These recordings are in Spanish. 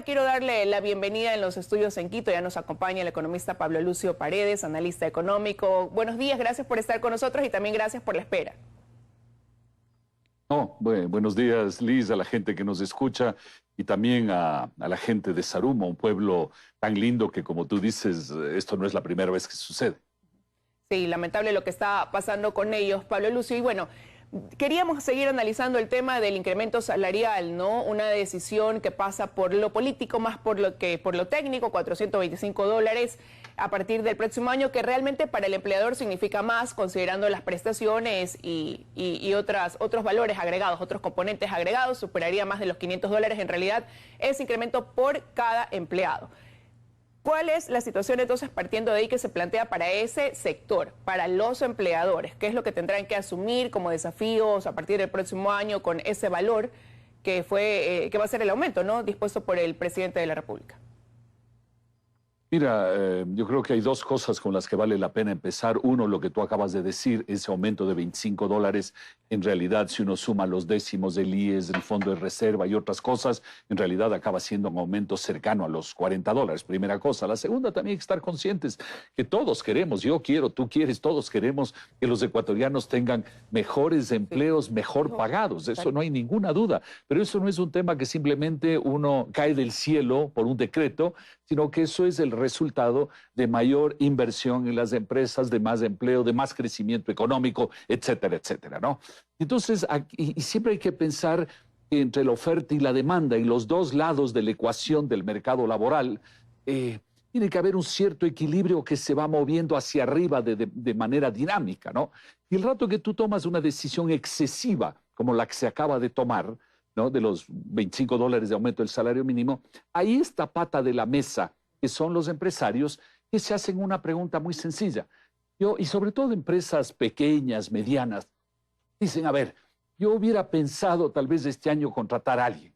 Quiero darle la bienvenida en los estudios en Quito. Ya nos acompaña el economista Pablo Lucio Paredes, analista económico. Buenos días, gracias por estar con nosotros y también gracias por la espera. Buenos días, Liz, a la gente que nos escucha y también a la gente de Zaruma, un pueblo tan lindo que, como tú dices, esto no es la primera vez que sucede. Sí, lamentable lo que está pasando con ellos, Pablo Lucio. Y bueno, queríamos seguir analizando el tema del incremento salarial, ¿no? Una decisión que pasa por lo político más por lo técnico, $425 a partir del próximo año, que realmente para el empleador significa más, considerando las prestaciones y otros valores agregados, otros componentes agregados, superaría más de los $500 en realidad ese incremento por cada empleado. ¿Cuál es la situación entonces partiendo de ahí que se plantea para ese sector, para los empleadores? ¿Qué es lo que tendrán que asumir como desafíos a partir del próximo año con ese valor que va a ser el aumento, ¿no?, dispuesto por el presidente de la República? Mira, yo creo que hay dos cosas con las que vale la pena empezar. Uno, lo que tú acabas de decir, ese aumento de $25, en realidad, si uno suma los décimos del IES, el Fondo de Reserva y otras cosas, en realidad acaba siendo un aumento cercano a los $40, primera cosa. La segunda, también hay que estar conscientes que todos queremos, yo quiero, tú quieres, todos queremos que los ecuatorianos tengan mejores empleos, mejor pagados. De eso no hay ninguna duda. Pero eso no es un tema que simplemente uno cae del cielo por un decreto, sino que eso es el resultado de mayor inversión en las empresas, de más empleo, de más crecimiento económico, etcétera, etcétera, ¿no? Entonces, y siempre hay que pensar que entre la oferta y la demanda, en los dos lados de la ecuación del mercado laboral, tiene que haber un cierto equilibrio que se va moviendo hacia arriba de manera dinámica, ¿no? Y el rato que tú tomas una decisión excesiva, como la que se acaba de tomar, ¿no?, de los $25 de aumento del salario mínimo, ahí está pata de la mesa, que son los empresarios, que se hacen una pregunta muy sencilla. Y sobre todo empresas pequeñas, medianas, dicen, a ver, yo hubiera pensado tal vez este año contratar a alguien.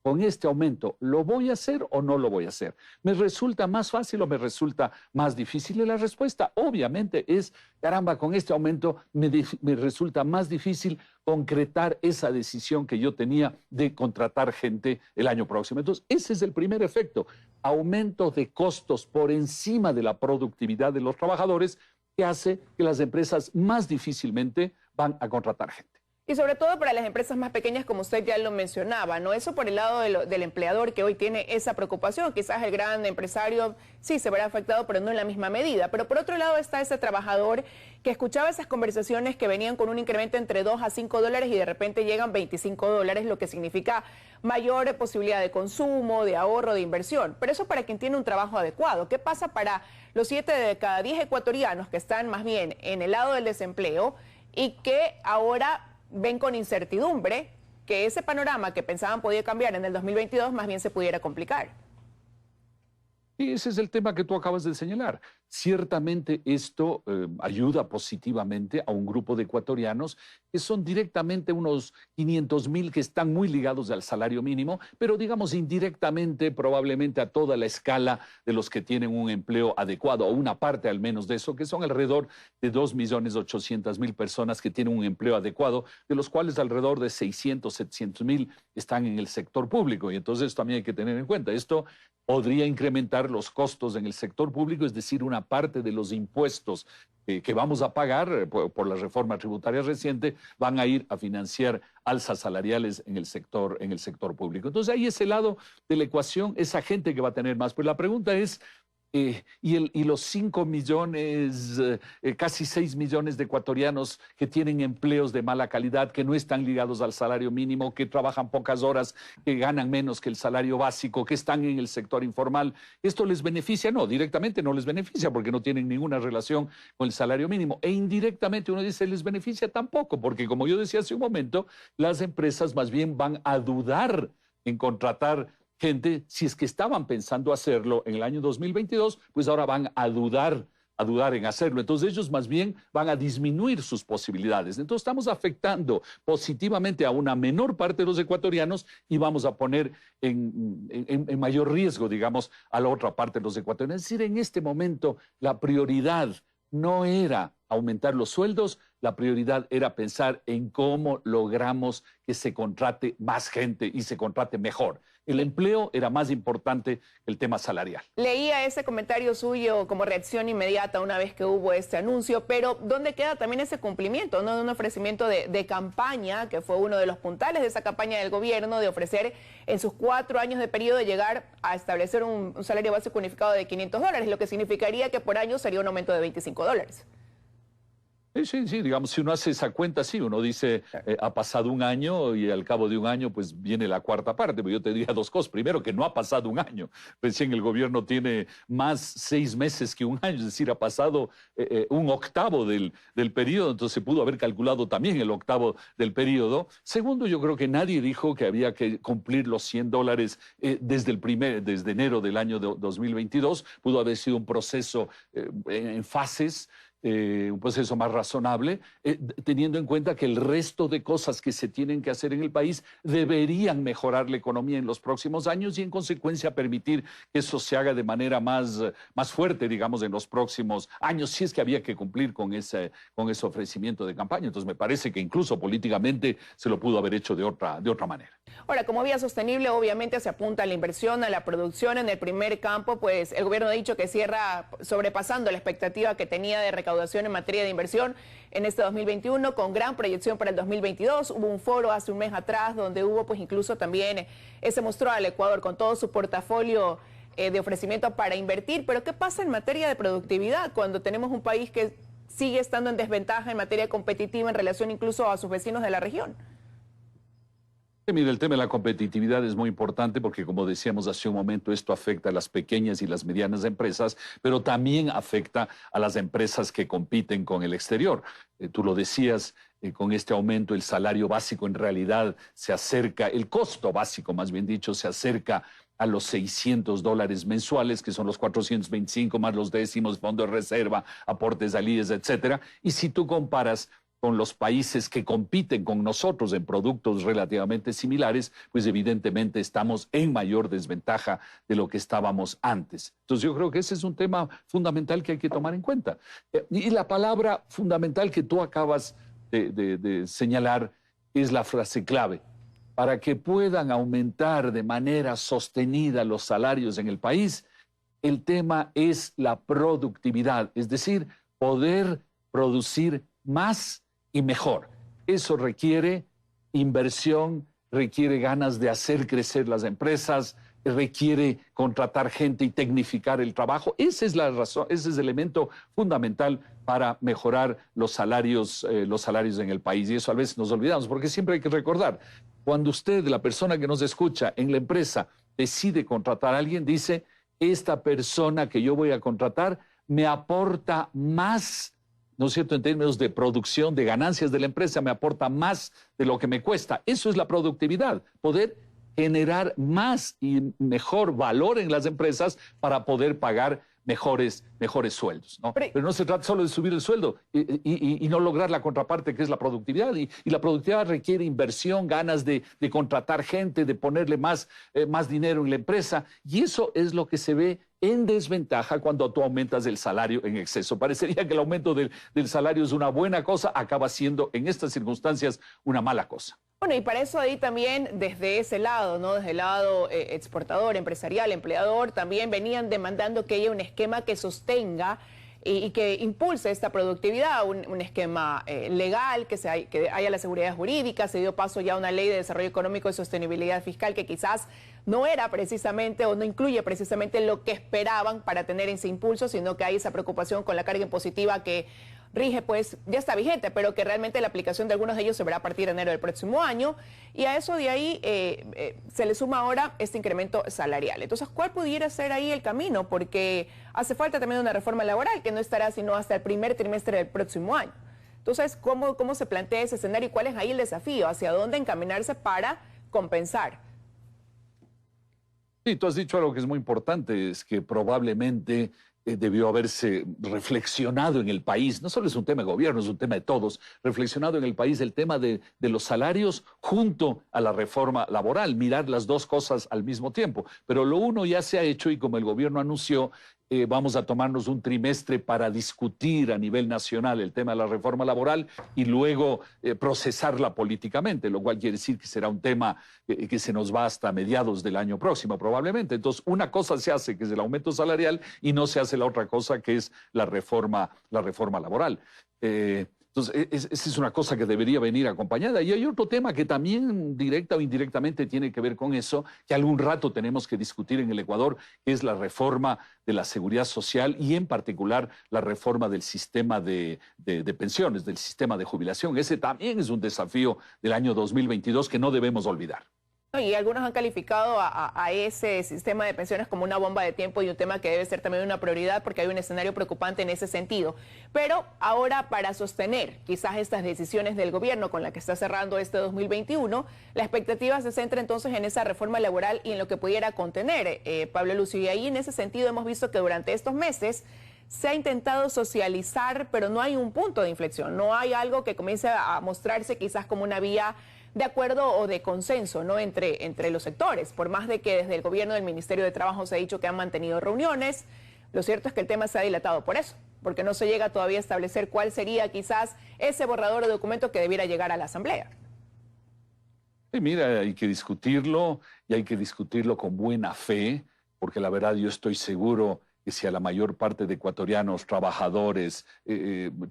Con este aumento, ¿lo voy a hacer o no lo voy a hacer? ¿Me resulta más fácil o me resulta más difícil? Y la respuesta obviamente es, caramba, con este aumento me resulta más difícil concretar esa decisión que yo tenía de contratar gente el año próximo. Entonces, ese es el primer efecto, aumento de costos por encima de la productividad de los trabajadores, que hace que las empresas más difícilmente van a contratar gente. Y sobre todo para las empresas más pequeñas, como usted ya lo mencionaba, ¿no? Eso por el lado del empleador que hoy tiene esa preocupación. Quizás el gran empresario sí se verá afectado, pero no en la misma medida. Pero por otro lado está ese trabajador que escuchaba esas conversaciones que venían con un incremento entre $2 a $5 y de repente llegan $25, lo que significa mayor posibilidad de consumo, de ahorro, de inversión. Pero eso para quien tiene un trabajo adecuado. ¿Qué pasa para los 7 de cada 10 ecuatorianos que están más bien en el lado del desempleo y que ahora ven con incertidumbre que ese panorama que pensaban podía cambiar en el 2022 más bien se pudiera complicar? Y ese es el tema que tú acabas de señalar. Ciertamente esto ayuda positivamente a un grupo de ecuatorianos que son directamente unos 500,000 que están muy ligados al salario mínimo, pero digamos indirectamente probablemente a toda la escala de los que tienen un empleo adecuado, o una parte al menos de eso, que son alrededor de 2.800.000 personas que tienen un empleo adecuado, de los cuales alrededor de 600, 700,000 están en el sector público. Y entonces esto también hay que tener en cuenta. Esto podría incrementar los costos en el sector público, es decir, una parte de los impuestos que vamos a pagar por la reforma tributaria reciente van a ir a financiar alzas salariales en el sector público. Entonces, ahí ese lado de la ecuación, esa gente que va a tener más. Pero la pregunta es, y los 5 millones, casi 6 millones de ecuatorianos que tienen empleos de mala calidad, que no están ligados al salario mínimo, que trabajan pocas horas, que ganan menos que el salario básico, que están en el sector informal, ¿esto les beneficia? No, directamente no les beneficia porque no tienen ninguna relación con el salario mínimo. E indirectamente uno dice, les beneficia tampoco, porque como yo decía hace un momento, las empresas más bien van a dudar en contratar gente, si es que estaban pensando hacerlo en el año 2022, pues ahora van a dudar en hacerlo. Entonces ellos más bien van a disminuir sus posibilidades. Entonces estamos afectando positivamente a una menor parte de los ecuatorianos y vamos a poner en mayor riesgo, digamos, a la otra parte de los ecuatorianos. Es decir, en este momento la prioridad no era aumentar los sueldos, la prioridad era pensar en cómo logramos que se contrate más gente y se contrate mejor. El empleo era más importante que el tema salarial. Leía ese comentario suyo como reacción inmediata una vez que hubo este anuncio, pero ¿dónde queda también ese cumplimiento, ¿no? De un ofrecimiento de campaña, que fue uno de los puntales de esa campaña del gobierno, de ofrecer en sus 4 años de periodo llegar a establecer un salario básico unificado de $500, lo que significaría que por año sería un aumento de $25. Sí, digamos, si uno hace esa cuenta, sí, uno dice, ha pasado un año y al cabo de un año, pues viene la cuarta parte. Pero yo te diría dos cosas. Primero, que no ha pasado un año. Recién el gobierno tiene más 6 meses que un año, es decir, ha pasado un octavo del periodo, entonces se pudo haber calculado también el octavo del periodo. Segundo, yo creo que nadie dijo que había que cumplir los $100 desde enero del año 2022. Pudo haber sido un proceso en fases. Un proceso más razonable, teniendo en cuenta que el resto de cosas que se tienen que hacer en el país deberían mejorar la economía en los próximos años y en consecuencia permitir que eso se haga de manera más fuerte, digamos, en los próximos años, si es que había que cumplir con ese ofrecimiento de campaña. Entonces me parece que incluso políticamente se lo pudo haber hecho de otra manera. Ahora, como vía sostenible, obviamente se apunta a la inversión, a la producción. En el primer campo, pues el gobierno ha dicho que cierra sobrepasando la expectativa que tenía de recaudación en materia de inversión en este 2021, con gran proyección para el 2022. Hubo un foro hace un mes atrás donde hubo, pues incluso también se mostró al Ecuador con todo su portafolio de ofrecimiento para invertir. Pero ¿qué pasa en materia de productividad cuando tenemos un país que sigue estando en desventaja en materia competitiva en relación incluso a sus vecinos de la región? Mira, el tema de la competitividad es muy importante porque, como decíamos hace un momento, esto afecta a las pequeñas y las medianas empresas, pero también afecta a las empresas que compiten con el exterior. Tú lo decías, con este aumento el salario básico en realidad se acerca, el costo básico más bien dicho, se acerca a los $600 mensuales, que son los 425 más los décimos, fondo de reserva, aportes al IES, etcétera. Y si tú comparas con los países que compiten con nosotros en productos relativamente similares, pues evidentemente estamos en mayor desventaja de lo que estábamos antes. Entonces yo creo que ese es un tema fundamental que hay que tomar en cuenta. Y la palabra fundamental que tú acabas de señalar es la frase clave. Para que puedan aumentar de manera sostenida los salarios en el país, el tema es la productividad, es decir, poder producir más y mejor. Eso requiere inversión, requiere ganas de hacer crecer las empresas, requiere contratar gente y tecnificar el trabajo. Esa es la razón, ese es el elemento fundamental para mejorar los salarios en el país. Y eso a veces nos olvidamos, porque siempre hay que recordar, cuando usted, la persona que nos escucha en la empresa, decide contratar a alguien, dice, esta persona que yo voy a contratar me aporta más, ¿no es cierto?, en términos de producción, de ganancias de la empresa, me aporta más de lo que me cuesta. Eso es la productividad, poder generar más y mejor valor en las empresas para poder pagar mejores sueldos, ¿no? Pero no se trata solo de subir el sueldo y no lograr la contraparte que es la productividad. Y la productividad requiere inversión, ganas de contratar gente, de ponerle más dinero en la empresa. Y eso es lo que se ve en desventaja cuando tú aumentas el salario en exceso. Parecería que el aumento del salario es una buena cosa, acaba siendo en estas circunstancias una mala cosa. Bueno, y para eso ahí también desde ese lado, ¿no? Desde el lado exportador, empresarial, empleador, también venían demandando que haya un esquema que sostenga y que impulse esta productividad, un esquema legal, que haya la seguridad jurídica. Se dio paso ya a una ley de desarrollo económico y sostenibilidad fiscal que quizás no era precisamente o no incluye precisamente lo que esperaban para tener ese impulso, sino que hay esa preocupación con la carga impositiva que rige, pues ya está vigente, pero que realmente la aplicación de algunos de ellos se verá a partir de enero del próximo año. Y a eso de ahí se le suma ahora este incremento salarial. Entonces, ¿cuál pudiera ser ahí el camino? Porque hace falta también una reforma laboral que no estará sino hasta el primer trimestre del próximo año. Entonces, ¿cómo se plantea ese escenario y cuál es ahí el desafío? ¿Hacia dónde encaminarse para compensar? Sí, tú has dicho algo que es muy importante, es que probablemente debió haberse reflexionado en el país, no solo es un tema de gobierno, es un tema de todos, reflexionado en el país el tema de los salarios junto a la reforma laboral, mirar las dos cosas al mismo tiempo. Pero lo uno ya se ha hecho y como el gobierno anunció, vamos a tomarnos un trimestre para discutir a nivel nacional el tema de la reforma laboral y luego procesarla políticamente, lo cual quiere decir que será un tema que se nos va hasta mediados del año próximo probablemente. Entonces, una cosa se hace, que es el aumento salarial, y no se hace la otra cosa, que es la reforma laboral. Entonces, esa es una cosa que debería venir acompañada. Y hay otro tema que también directa o indirectamente tiene que ver con eso, que algún rato tenemos que discutir en el Ecuador, que es la reforma de la seguridad social y en particular la reforma del sistema de pensiones, del sistema de jubilación. Ese también es un desafío del año 2022 que no debemos olvidar. Y algunos han calificado a ese sistema de pensiones como una bomba de tiempo y un tema que debe ser también una prioridad porque hay un escenario preocupante en ese sentido. Pero ahora, para sostener quizás estas decisiones del gobierno con la que está cerrando este 2021, la expectativa se centra entonces en esa reforma laboral y en lo que pudiera contener, Pablo Lucio. Y ahí en ese sentido hemos visto que durante estos meses se ha intentado socializar, pero no hay un punto de inflexión, no hay algo que comience a mostrarse quizás como una vía de acuerdo o de consenso, ¿no?, entre los sectores. Por más de que desde el gobierno del Ministerio de Trabajo se ha dicho que han mantenido reuniones, lo cierto es que el tema se ha dilatado por eso, porque no se llega todavía a establecer cuál sería quizás ese borrador de documento que debiera llegar a la Asamblea. Y mira, hay que discutirlo y hay que discutirlo con buena fe, porque la verdad yo estoy seguro que si a la mayor parte de ecuatorianos, trabajadores,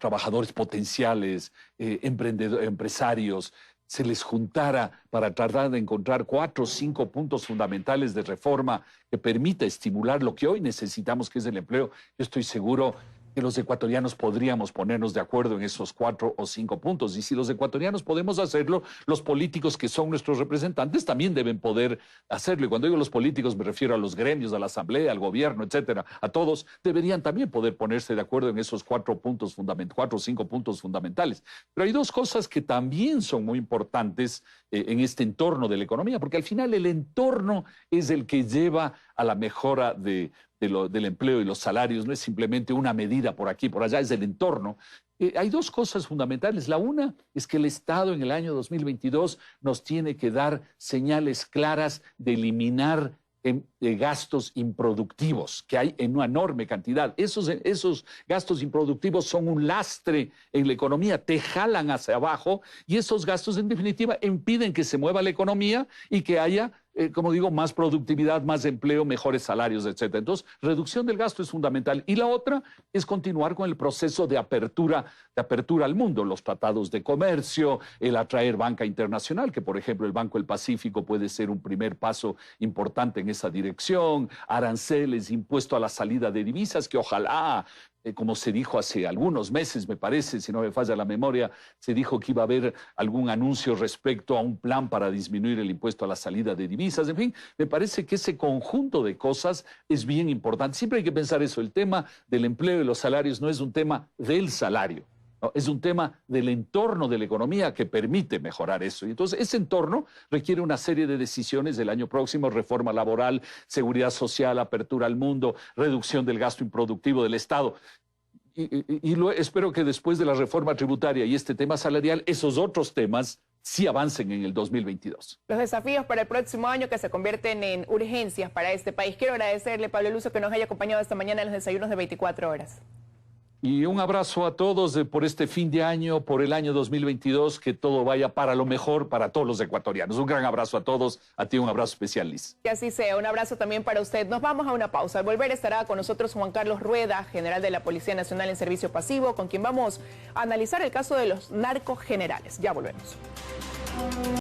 trabajadores potenciales, empresarios, se les juntara para tratar de encontrar 4 o 5 puntos fundamentales de reforma que permita estimular lo que hoy necesitamos, que es el empleo, yo estoy seguro que los ecuatorianos podríamos ponernos de acuerdo en esos 4 o 5 puntos. Y si los ecuatorianos podemos hacerlo, los políticos que son nuestros representantes también deben poder hacerlo. Y cuando digo los políticos me refiero a los gremios, a la asamblea, al gobierno, etcétera. A todos deberían también poder ponerse de acuerdo en esos 4 o 5 puntos fundamentales. Pero hay 2 cosas que también son muy importantes en este entorno de la economía, porque al final el entorno es el que lleva a la mejora del empleo y los salarios, no es simplemente una medida por aquí, por allá, es el entorno. Hay 2 cosas fundamentales. La una es que el Estado en el año 2022 nos tiene que dar señales claras de eliminar gastos improductivos que hay en una enorme cantidad. Esos gastos improductivos son un lastre en la economía, te jalan hacia abajo y esos gastos en definitiva impiden que se mueva la economía y que haya como digo, más productividad, más empleo, mejores salarios, etcétera. Entonces, reducción del gasto es fundamental. Y la otra es continuar con el proceso de apertura al mundo, los tratados de comercio, el atraer banca internacional, que por ejemplo el Banco del Pacífico puede ser un primer paso importante en esa dirección, aranceles, impuesto a la salida de divisas, que ojalá como se dijo hace algunos meses, me parece, si no me falla la memoria, se dijo que iba a haber algún anuncio respecto a un plan para disminuir el impuesto a la salida de divisas. En fin, me parece que ese conjunto de cosas es bien importante. Siempre hay que pensar eso. El tema del empleo y los salarios no es un tema del salario, ¿no? Es un tema del entorno de la economía que permite mejorar eso. Y entonces ese entorno requiere una serie de decisiones del año próximo: reforma laboral, seguridad social, apertura al mundo, reducción del gasto improductivo del Estado. Espero que después de la reforma tributaria y este tema salarial, esos otros temas sí avancen en el 2022. Los desafíos para el próximo año que se convierten en urgencias para este país. Quiero agradecerle, Pablo Lucio, que nos haya acompañado esta mañana en los desayunos de 24 horas. Y un abrazo a todos por este fin de año, por el año 2022, que todo vaya para lo mejor para todos los ecuatorianos. Un gran abrazo a todos, a ti un abrazo especial, Liz. Que así sea, un abrazo también para usted. Nos vamos a una pausa. Al volver estará con nosotros Juan Carlos Rueda, general de la Policía Nacional en Servicio Pasivo, con quien vamos a analizar el caso de los narcogenerales. Ya volvemos.